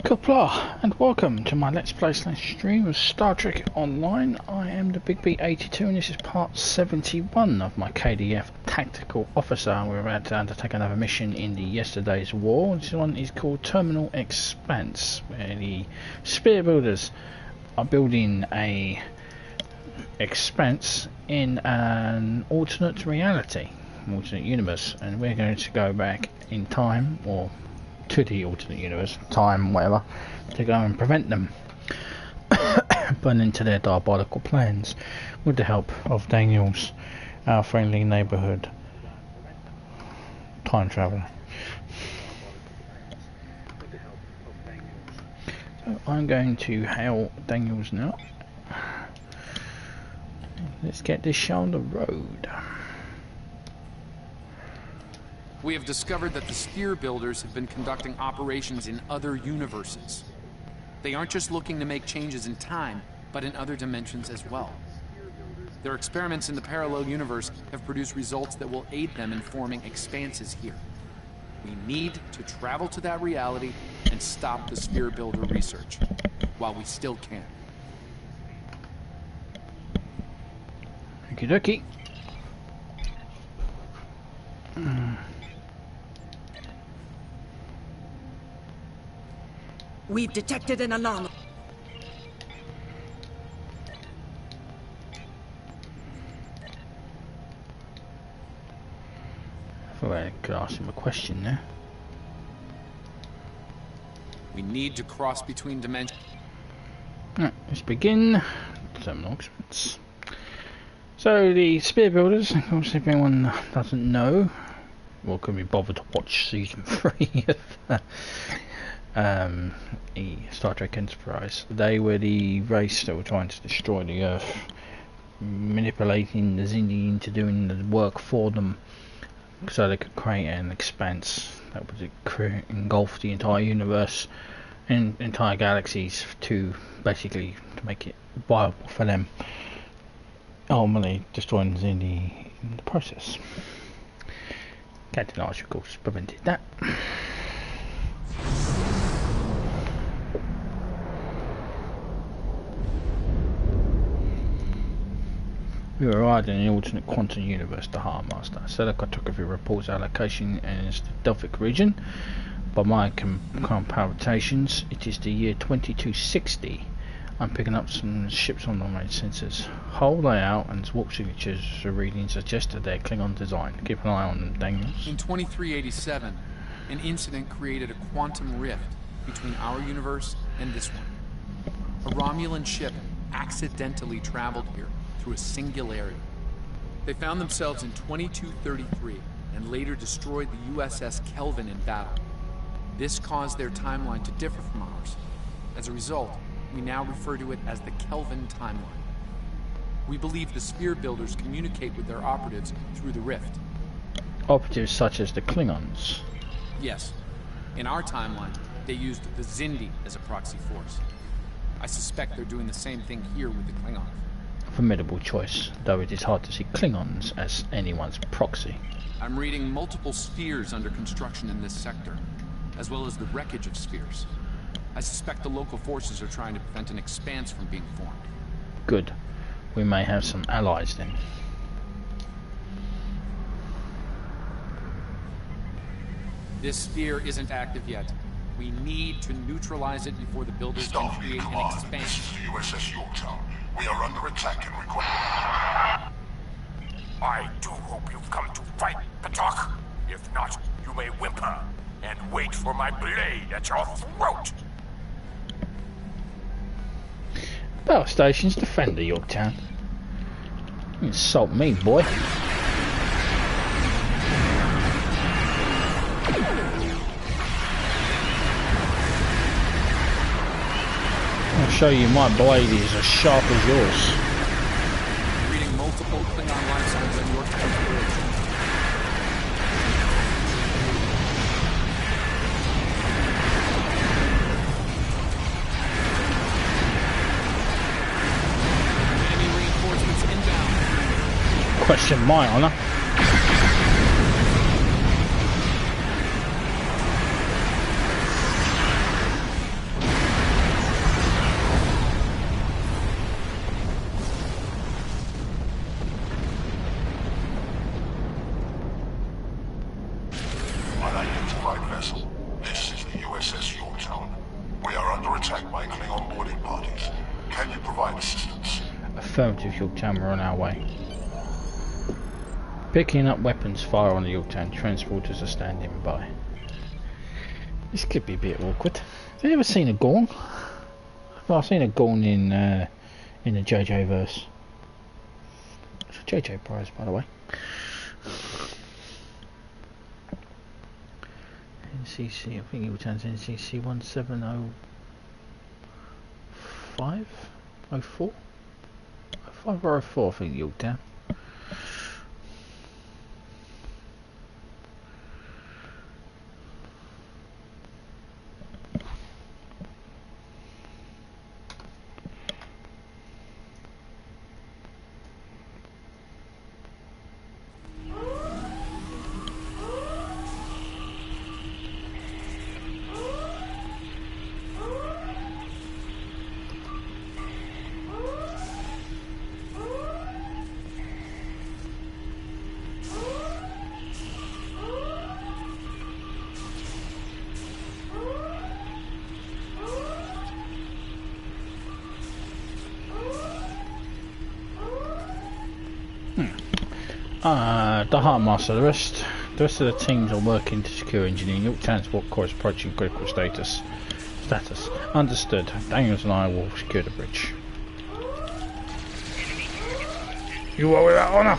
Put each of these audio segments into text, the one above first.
Kupla, and welcome to my Let's Play / stream of Star Trek Online. I am the Big B82 and this is part 71 of my KDF Tactical Officer. We're about to undertake another mission in the yesterday's war. This one is called Terminal Expanse, where the spear builders are building a expanse in an alternate reality, alternate universe, and we're going to go back in time, or to the alternate universe, time, whatever, to go and prevent them burning into their diabolical plans with the help of Daniels, our friendly neighbourhood time traveller. So I'm going to hail Daniels now. Let's get this show on the road. We have discovered that the sphere builders have been conducting operations in other universes. They aren't just looking to make changes in time, but in other dimensions as well. Their experiments in the parallel universe have produced results that will aid them in forming expanses here. We need to travel to that reality and stop the sphere builder research, while we still can. Okie dokie. We've detected an anomaly. I thought I could ask him a question there. We need to cross between dimensions. Right, let's begin. Terminal Expanse. So the spear builders, of course, if anyone doesn't know, or can be bothered to watch season 3 of the Star Trek Enterprise, they were the race that were trying to destroy the Earth, manipulating the Xindi into doing the work for them so they could create an expanse that would engulf the entire universe and entire galaxies to basically to make it viable for them, ultimately destroying Xindi in the process. Captain Arch, of course, prevented that. We arrived in the alternate quantum universe, the Heartmaster. Stellar cartography reports our location as the Delphic region. By my computations, it is the year 2260. I'm picking up some ships on long-range sensors. Hull layout and warp signatures readings suggest that they're Klingon design. Keep an eye on them, Daniels. In 2387, an incident created a quantum rift between our universe and this one. A Romulan ship accidentally traveled here through a singularity. They found themselves in 2233 and later destroyed the USS Kelvin in battle. This caused their timeline to differ from ours. As a result, we now refer to it as the Kelvin timeline. We believe the sphere builders communicate with their operatives through the rift. Operatives such as the Klingons? Yes. In our timeline, they used the Xindi as a proxy force. I suspect they're doing the same thing here with the Klingons. Formidable choice, though it is hard to see Klingons as anyone's proxy. I'm reading multiple spheres under construction in this sector, as well as the wreckage of spheres. I suspect the local forces are trying to prevent an expanse from being formed. Good. We may have some allies then. This sphere isn't active yet. We need to neutralize it before the builders can create an expanse. This is the USS Yorktown. We are under attack and require... I do hope you've come to fight, Patok. If not, you may whimper and wait for my blade at your throat. Battle stations defend the Yorktown. You insult me, boy. I'll show you my blade is as sharp as yours. Reading multiple Klingon life signs on Yorktown Bridge. Enemy reinforcements inbound. Question my honor. Affirmative, Yorktown, we're on our way. Picking up weapons, fire on the Yorktown. Transporters are standing by. This could be a bit awkward. Have you ever seen a Gorn? Well, I've seen a Gorn in the JJ verse. It's a JJ prize, by the way. NCC, I think Yorktown's NCC 1705? 04? 05 or 04, I think Yorktown. The Heartmaster, the rest of the teams are working to secure engineering. Yorktown's warp core is approaching critical status. Understood. Daniels and I will secure the bridge. You are without honour.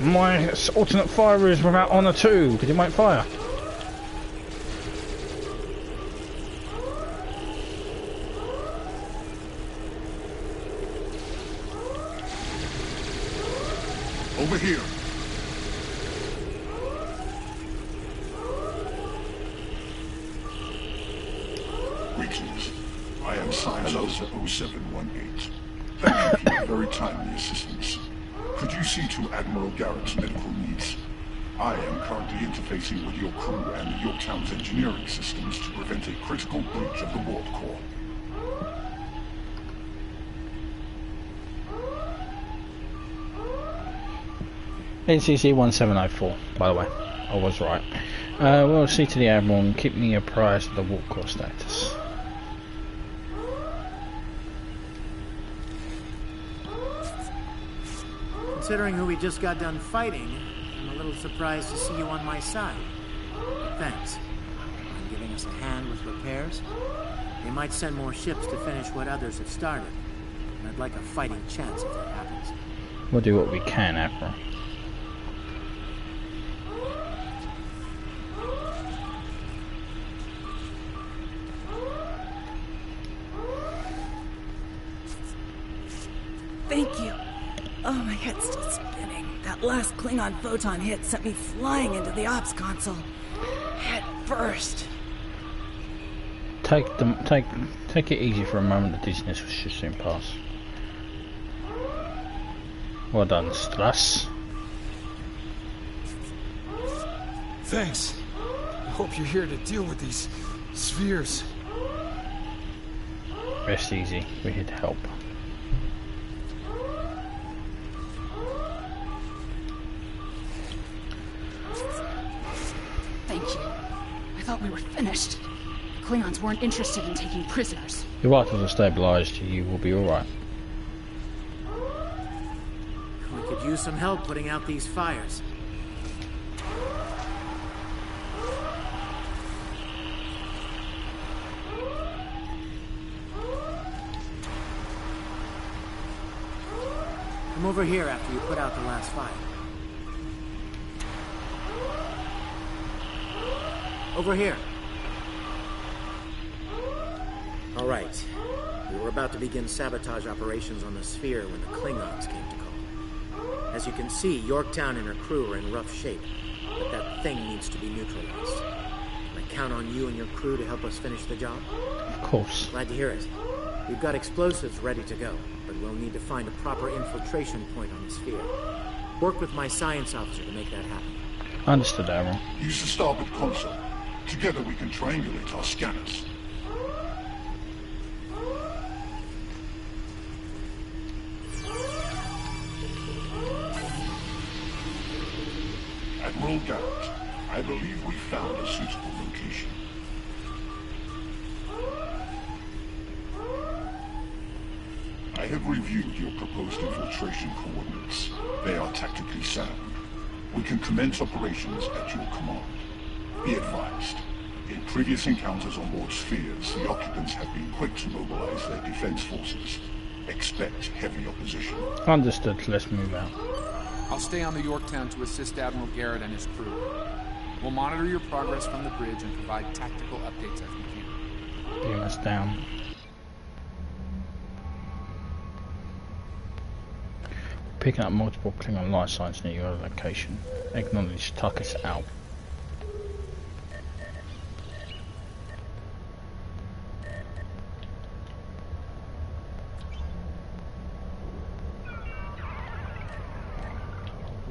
My alternate fire is without honour too. Could you make fire? Over here. Greetings. I am Silos 0718. Thank you for your very timely assistance. Could you see to Admiral Garrett's medical needs? I am currently interfacing with your crew and Yorktown's engineering systems to prevent a critical breach of the warp core. NCC 1704, by the way. I was right. We'll see to the Admiral and keep me apprised of the warp core status. Considering who we just got done fighting, I'm a little surprised to see you on my side. But thanks. And giving us a hand with repairs. They might send more ships to finish what others have started. And I'd like a fighting chance if that happens. We'll do what we can, Admiral. Thank you. Oh, my head's still spinning. That last Klingon photon hit sent me flying into the ops console. Head first. Take it easy for a moment. The dizziness should soon pass. Well done, Strass. Thanks. I hope you're here to deal with these spheres. Rest easy. We're here to help. Thank you. I thought we were finished. The Klingons weren't interested in taking prisoners. Your vitals are stabilized. You will be alright. We could use some help putting out these fires. Come over here after you put out the last fire. Over here. All right. We were about to begin sabotage operations on the sphere when the Klingons came to call. As you can see, Yorktown and her crew are in rough shape, but that thing needs to be neutralized. Can I count on you and your crew to help us finish the job? Of course. Glad to hear it. We've got explosives ready to go, but we'll need to find a proper infiltration point on the sphere. Work with my science officer to make that happen. Understood, Admiral. Use the starboard console. Together we can triangulate our scanners. Admiral Garrett, I believe we found a suitable location. have reviewed your proposed infiltration coordinates. They are tactically sound. We can commence operations at your command. Be advised, in previous encounters on board spheres, the occupants have been quick to mobilize their defense forces. Expect heavy opposition. Understood, let's move out. I'll stay on the Yorktown to assist Admiral Garrett and his crew. We'll monitor your progress from the bridge and provide tactical updates as we can. Beam us down. Picking up multiple Klingon life signs near your location. Acknowledge, Tucker's out.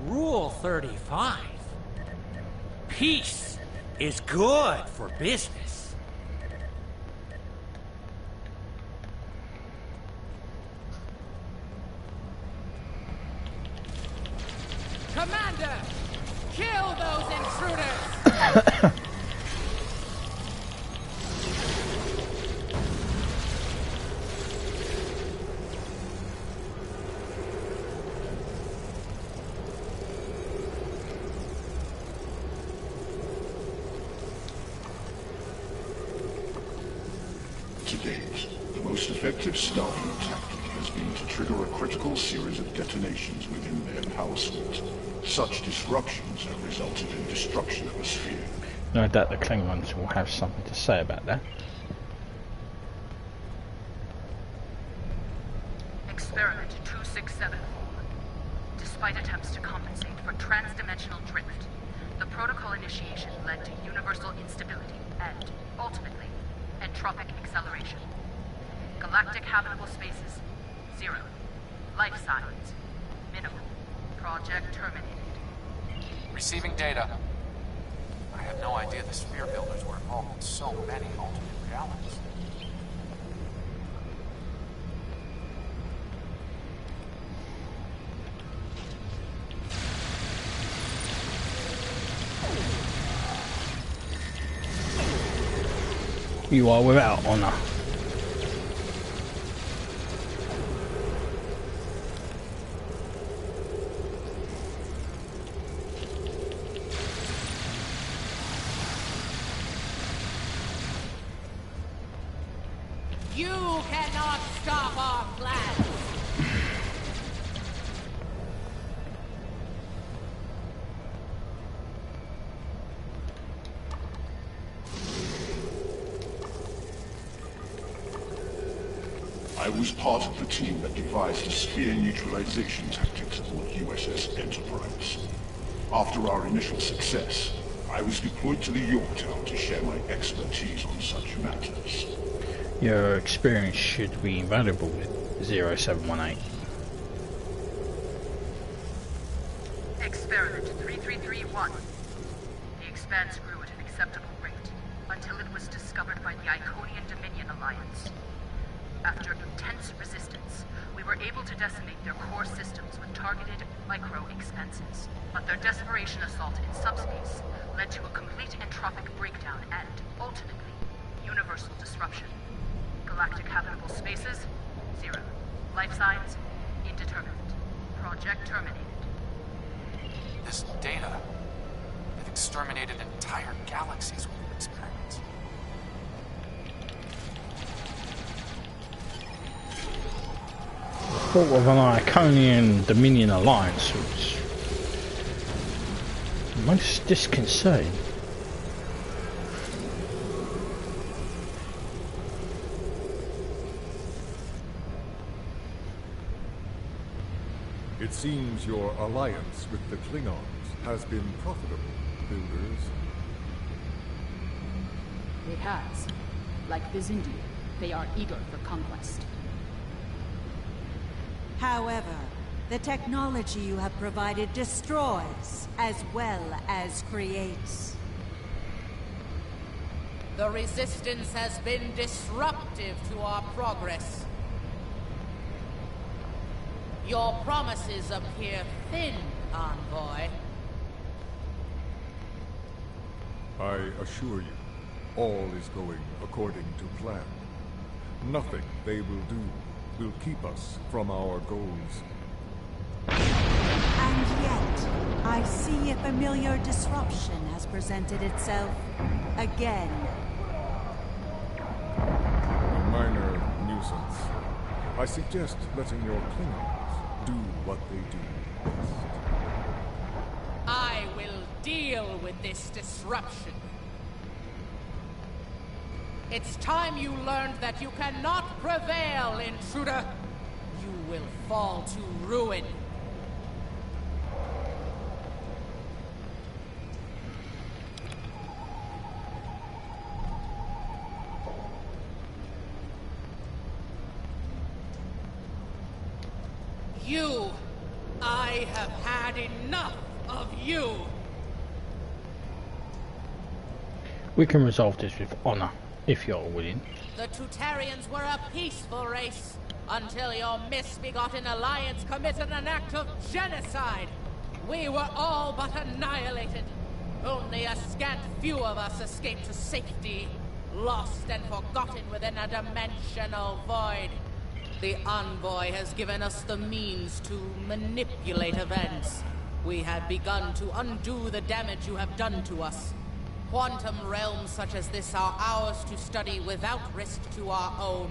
Rule 35. Peace is good for business. Commander! Kill those intruders! To date, the most effective starting tactic has been to trigger a critical series of detonations within their power suite. Such disruptions have resulted in destruction of a sphere. No doubt the Klingons will have something to say about that. Experiment 2674. Despite attempts to compensate for transdimensional drift, the protocol initiation led to universal instability and, ultimately, entropic acceleration. Galactic habitable spaces, 0. Life signs, minimal. Project terminated. Receiving data. I had no idea the sphere builders were involved in so many alternate realities. You are without honor. You cannot stop our plans! I was part of the team that devised the sphere neutralization tactics aboard USS Enterprise. After our initial success, I was deployed to the Yorktown to share my expertise on such matters. Your experience should be invaluable with 0718. Experiment 3331. The Expanse grew at an acceptable rate until it was discovered by the Iconian Dominion Alliance. After intense resistance, we were able to decimate their core systems with targeted micro-expanses. But their desperation assault in subspace led to a complete entropic breakdown and, ultimately, universal disruption. Galactic habitable spaces, 0. Life signs, indeterminate. Project terminated. This data, it exterminated entire galaxies with its experiments. Thought of an Iconian Dominion Alliance was most disconcerting. It seems your alliance with the Klingons has been profitable, builders. It has. Like the Xindi, they are eager for conquest. However, the technology you have provided destroys as well as creates. The Resistance has been disruptive to our progress. Your promises appear thin, Envoy. I assure you, all is going according to plan. Nothing they will do will keep us from our goals. And yet, I see a familiar disruption has presented itself again. A minor nuisance. I suggest letting your Klingons do what they do best. I will deal with this disruption. It's time you learned that you cannot prevail, intruder. You will fall to ruin. You! I have had enough of you! We can resolve this with honor, if you're willing. The Tutarians were a peaceful race, until your misbegotten alliance committed an act of genocide. We were all but annihilated. Only a scant few of us escaped to safety, lost and forgotten within a dimensional void. The Envoy has given us the means to manipulate events. We have begun to undo the damage you have done to us. Quantum realms such as this are ours to study without risk to our own.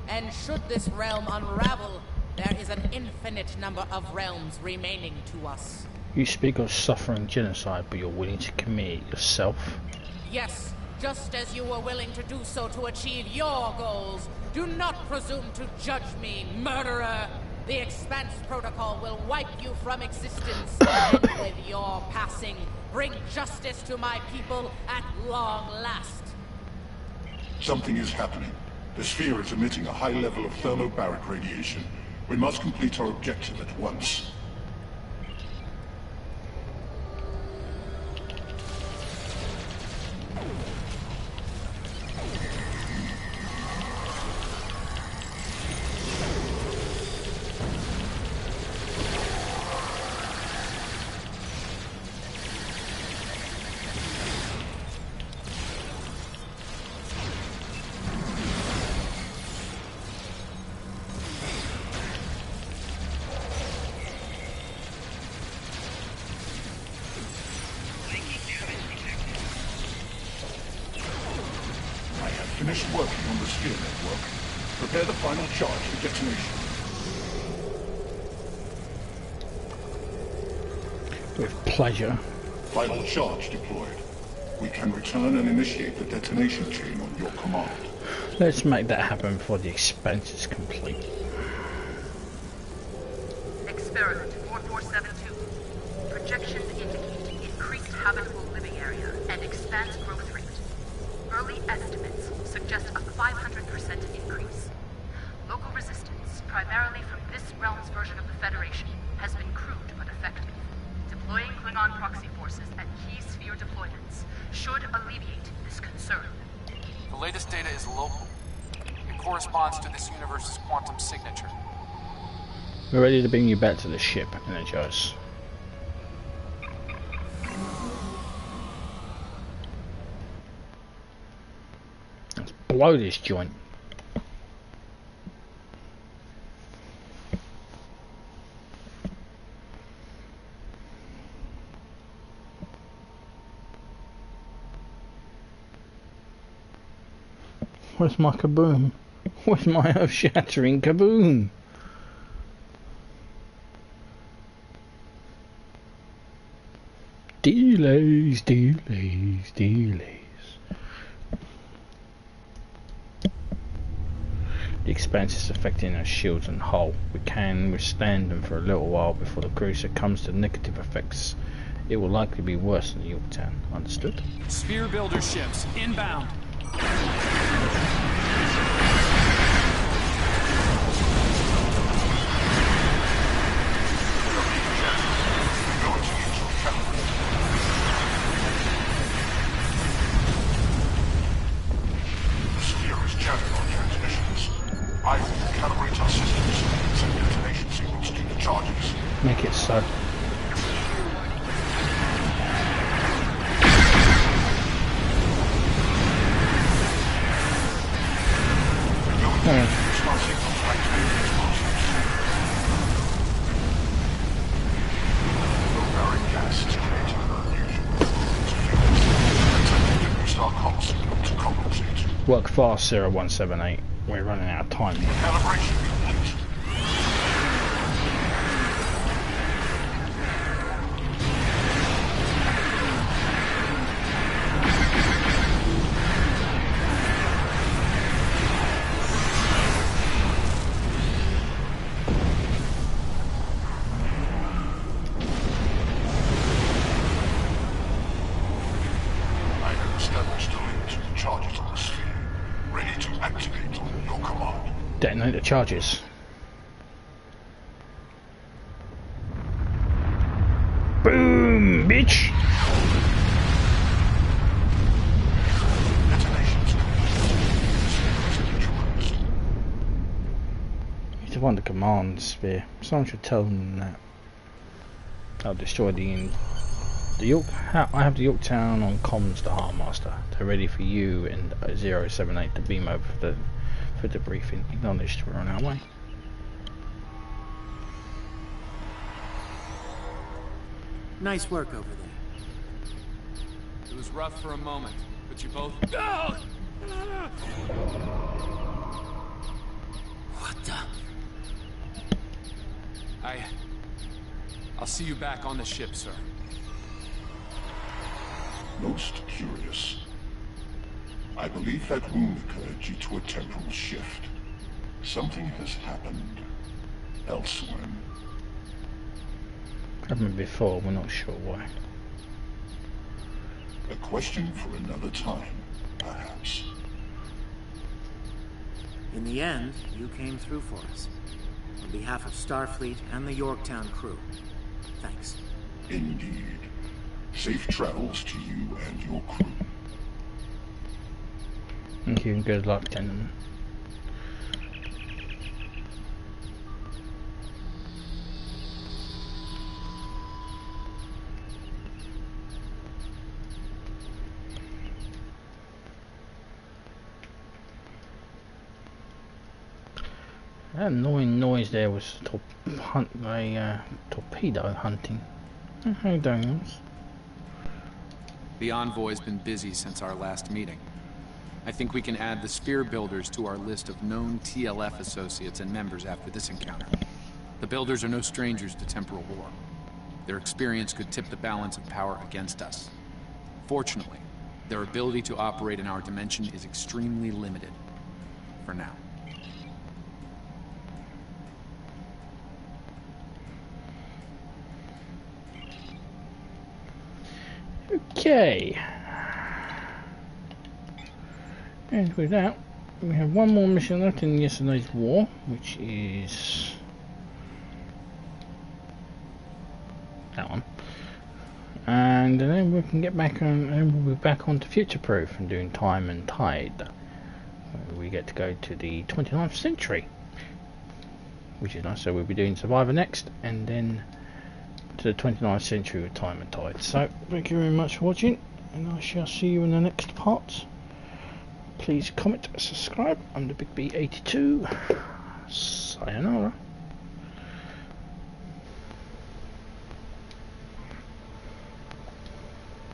And should this realm unravel, there is an infinite number of realms remaining to us. You speak of suffering genocide, but you're willing to commit it yourself? Yes, just as you were willing to do so to achieve your goals. Do not presume to judge me, murderer! The Expanse Protocol will wipe you from existence, and with your passing, bring justice to my people at long last. Something is happening. The sphere is emitting a high level of thermobaric radiation. We must complete our objective at once. Finish working on the sphere network. Prepare the final charge for detonation. With pleasure. Final charge deployed. We can return and initiate the detonation chain on your command. Let's make that happen before the expanse is complete. Experiment 4472. Projections indicate increased habitable living area and expanse growth rate. Early estimates suggest a 500% increase. Local resistance, primarily from this realm's version of the Federation, has been crude but effective. Deploying Klingon proxy forces at key sphere deployments should alleviate this concern. The latest data is local. It corresponds to this universe's quantum signature. We're ready to bring you back to the ship, Energize. Let's blow this joint. Where's my kaboom? Where's my earth-shattering kaboom? Delays, delays, delays. The Expanse is affecting our shields and hull. We can withstand them for a little while before the crew succumbs to negative effects. It will likely be worse than Yorktown. Understood? Sphere builder ships inbound. Make it so. Work fast, 0178. We're running out of time here. Calibration complete. I have established a link to the charges on the sphere, ready to activate on your command. Detonate the charges. Boom, bitch! Detonations complete. He's the one to command the sphere. Someone should tell them that. I'll destroy the York. I have the Yorktown on comms to Heartmaster. They're ready for you and 078 to beam over for the briefing. Acknowledged. We're on our way. Nice work over there. It was rough for a moment, but you both... What the? I'll see you back on the ship, sir. Most curious. I believe that wound occurred due to a temporal shift. Something has happened elsewhere. Happened before, we're not sure why. A question for another time, perhaps. In the end, you came through for us. On behalf of Starfleet and the Yorktown crew. Thanks. Indeed. Safe travels to you and your crew. Thank you and good luck, gentlemen. That annoying noise there was torpedo hunting. How you doing, guys? The Envoy's been busy since our last meeting. I think we can add the Sphere Builders to our list of known TLF associates and members after this encounter. The Builders are no strangers to temporal war. Their experience could tip the balance of power against us. Fortunately, their ability to operate in our dimension is extremely limited. For now. Okay. And with that, we have one more mission left in yesterday's war, which is that one. And then we can get back on, and we'll be back onto Future Proof and doing Time and Tide. We get to go to the 29th century, which is nice. So we'll be doing Survivor next, and then to the 29th century with Time and Tide. So thank you very much for watching, and I shall see you in the next part. Please comment, subscribe. I'm the Big B82. Sayonara.